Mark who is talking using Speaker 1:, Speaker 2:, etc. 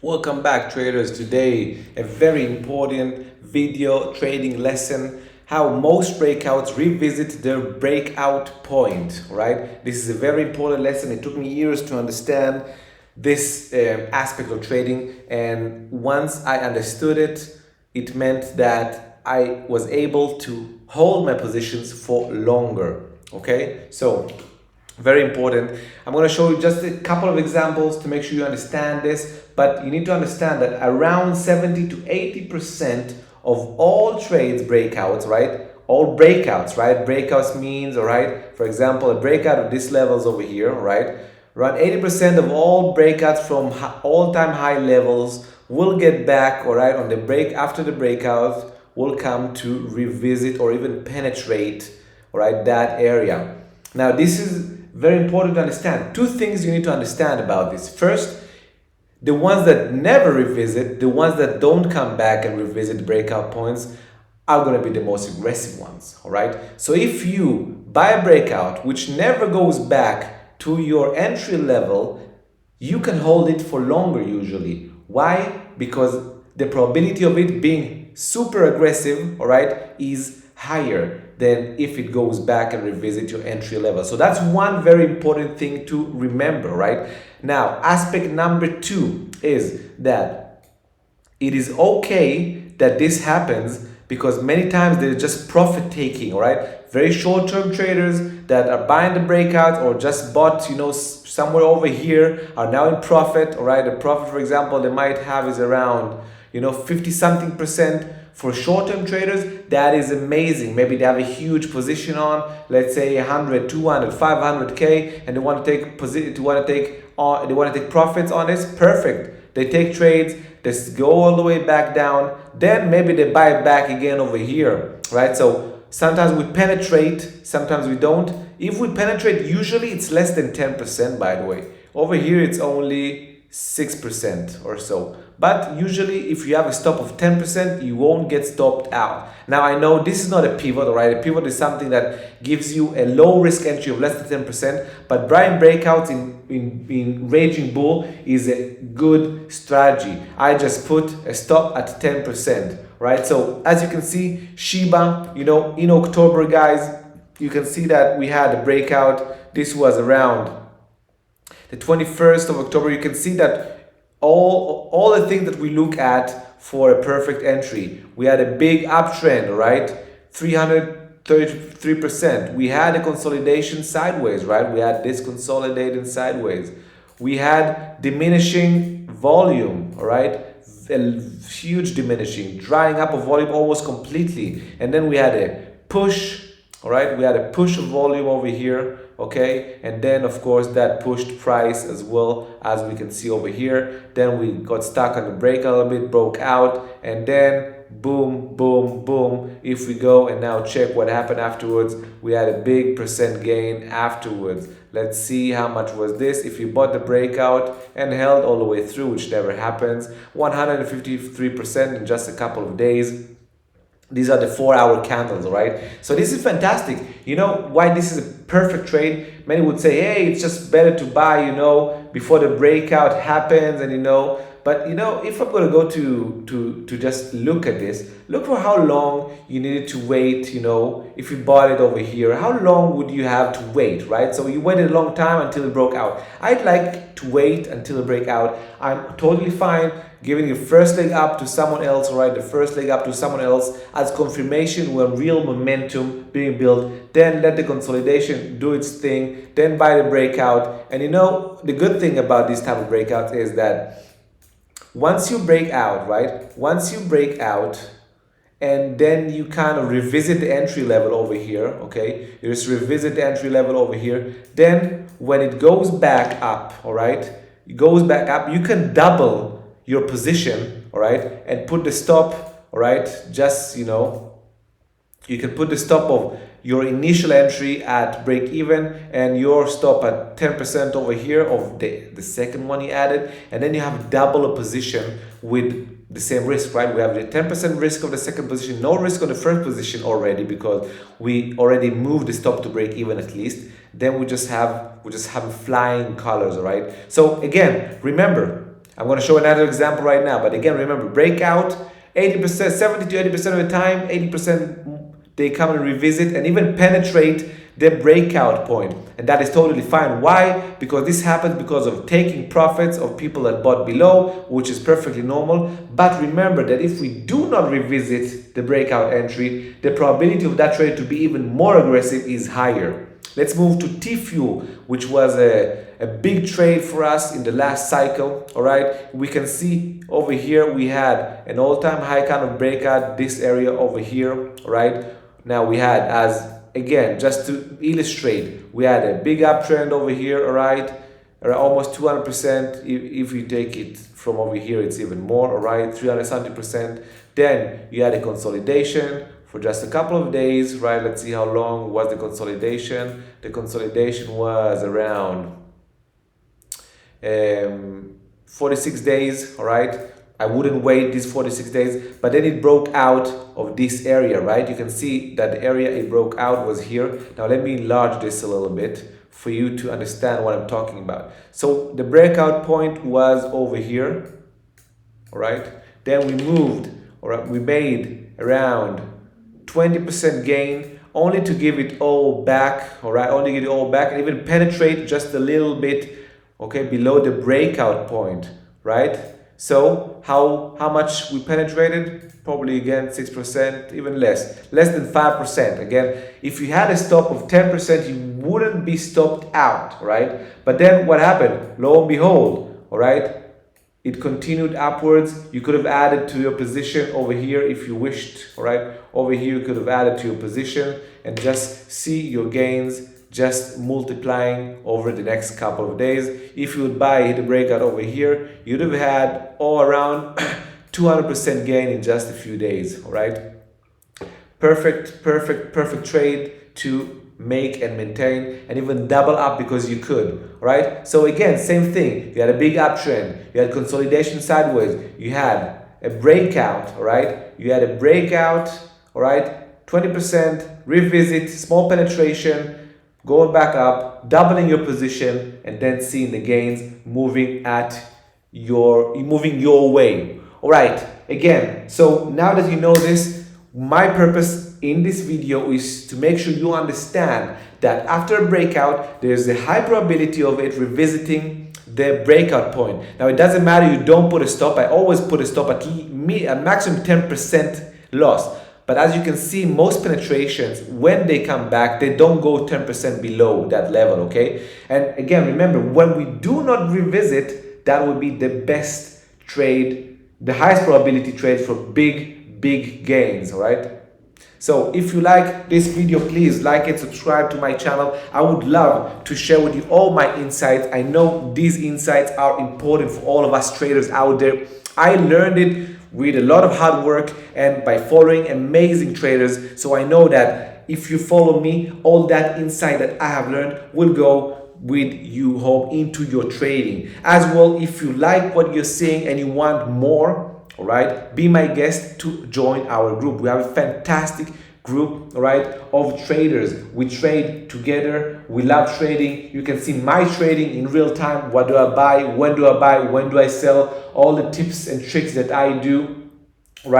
Speaker 1: Welcome back, traders. Today, a very important video trading lesson, how most breakouts revisit their breakout point, right? This is a very important lesson. It took me years to understand this aspect of trading, and once I understood it, it meant that I was able to hold my positions for longer. Okay, so very important. I'm going to show you just a couple of examples to make sure you understand this, but you need to understand that around 70 to 80% of all trades breakouts, right? All breakouts, right? Breakouts means, all right, for example, a breakout of this levels over here, right? Around 80% of all breakouts from all-time high levels will get back, all right, on the break after the breakout will come to revisit or even penetrate, all right, that area. Now, this is very important to understand. Two things you need to understand about this. First, the ones that never revisit, the ones that don't come back and revisit breakout points, are going to be the most aggressive ones. All right. So if you buy a breakout which never goes back to your entry level, you can hold it for longer usually. Why? Because the probability of it being super aggressive, all right, is higher than if it goes back and revisit your entry level. So that's one very important thing to remember, right? Now, aspect number two is that it is okay that this happens because many times they're just profit taking, all right? Very short term traders that are buying the breakout or just bought, somewhere over here are now in profit, all right? The profit, for example, they might have is around, 50 something percent. For short-term traders, that is amazing. Maybe they have a huge position on, let's say 100, 200, 500K, and they want to take profits on this. Perfect. They take trades, they go all the way back down, then maybe they buy it back again over here, right? So sometimes we penetrate, sometimes we don't. If we penetrate, usually it's less than 10%, by the way. Over here, it's only 6% or so. But usually if you have a stop of 10%, you won't get stopped out. Now I know this is not a pivot, right? A pivot is something that gives you a low risk entry of less than 10%, but buying breakouts in Raging Bull is a good strategy. I just put a stop at 10%, right? So as you can see, Shiba, in October, guys, you can see that we had a breakout. This was around the 21st of October. You can see that all the things that we look at for a perfect entry. We had a big uptrend, right? 333%. We had a consolidation sideways, right? We had this consolidating sideways. We had diminishing volume, all right? A huge diminishing, drying up of volume almost completely. And then we had a push, all right? We had a push of volume over here, okay, and then of course that pushed price as well, as we can see over here. Then we got stuck on the break a little bit, broke out, and then boom, boom, boom. If we go and now check what happened afterwards, we had a big percent gain afterwards. Let's see how much was this. If you bought the breakout and held all the way through, which never happens, 153% in just a couple of days. These are the 4-hour candles, right? So this is fantastic. You know why this is a perfect trade? Many would say, hey, it's just better to buy, before the breakout happens, and But if I'm gonna go to just look at this, look for how long you needed to wait. If you bought it over here, how long would you have to wait, right? So you waited a long time until it broke out. I'd like to wait until it break out. I'm totally fine giving the first leg up to someone else, right? The first leg up to someone else as confirmation when real momentum being built. Then let the consolidation do its thing. Then buy the breakout. And the good thing about this type of breakout is that once you break out, right? Once you break out, and then you kind of revisit the entry level over here, okay? You just revisit the entry level over here. Then when it goes back up, all right? It goes back up, you can double your position, all right? And put the stop, all right? Just, you can put the stop of your initial entry at break even and your stop at 10% over here of the second one you added, and then you have double a position with the same risk, right? We have the 10% risk of the second position, no risk on the first position already because we already moved the stop to break even at least. Then we just have flying colors, all right? So again, remember, I'm going to show another example right now. But again, remember, breakout, 80%, 70 to 80% of the time, 80% they come and revisit and even penetrate the breakout point. And that is totally fine. Why? Because this happens because of taking profits of people that bought below, which is perfectly normal. But remember that if we do not revisit the breakout entry, the probability of that trade to be even more aggressive is higher. Let's move to T-Fuel, which was a big trade for us in the last cycle. All right, we can see over here we had an all-time high kind of breakout, this area over here. All right, now we had, as again, just to illustrate, we had a big uptrend over here. All right, almost 200%. If you take it from over here, it's even more. All right, 370%. Then you had a consolidation for just a couple of days, right? Let's see how long was the consolidation. The consolidation was around 46 days, all right? I wouldn't wait these 46 days, but then it broke out of this area, right? You can see that the area it broke out was here. Now let me enlarge this a little bit for you to understand what I'm talking about. So the breakout point was over here, all right? Then we moved, all right? We made around 20% gain, only to give it all back, all right? Only give it all back and even penetrate just a little bit, okay, below the breakout point, right? So how much we penetrated? Probably again 6%, even less than 5%. Again, if you had a stop of 10%, you wouldn't be stopped out, right? But then what happened? Lo and behold, all right, it continued upwards. You could have added to your position over here if you wished, all right? Over here, you could have added to your position and just see your gains just multiplying over the next couple of days. If you would buy the breakout over here, you'd have had all around 200% gain in just a few days, all right? Perfect trade to make and maintain and even double up because you could, all right? So again, same thing. You had a big uptrend, you had consolidation sideways, you had a breakout, all right? You had a breakout, all right? 20% revisit, small penetration, going back up, doubling your position, and then seeing the gains moving your way. All right, again, so now that you know this, my purpose in this video is to make sure you understand that after a breakout, there's a high probability of it revisiting the breakout point. Now, it doesn't matter, you don't put a stop. I always put a stop at a maximum 10% loss. But as you can see, most penetrations, when they come back, they don't go 10% below that level, okay? And again, remember, when we do not revisit, that would be the best trade, the highest probability trade for big gains, all right? So if you like this video, please like it, subscribe to my channel. I would love to share with you all my insights. I know these insights are important for all of us traders out there. I learned it with a lot of hard work and by following amazing traders. So I know that if you follow me, all that insight that I have learned will go with you home into your trading. As well, if you like what you're seeing and you want more, all right, be my guest to join our group. We have a fantastic group, all right, of traders. We trade together. We love trading. You can see my trading in real time. What do I buy? When do I buy? When do I sell? All the tips and tricks that I do.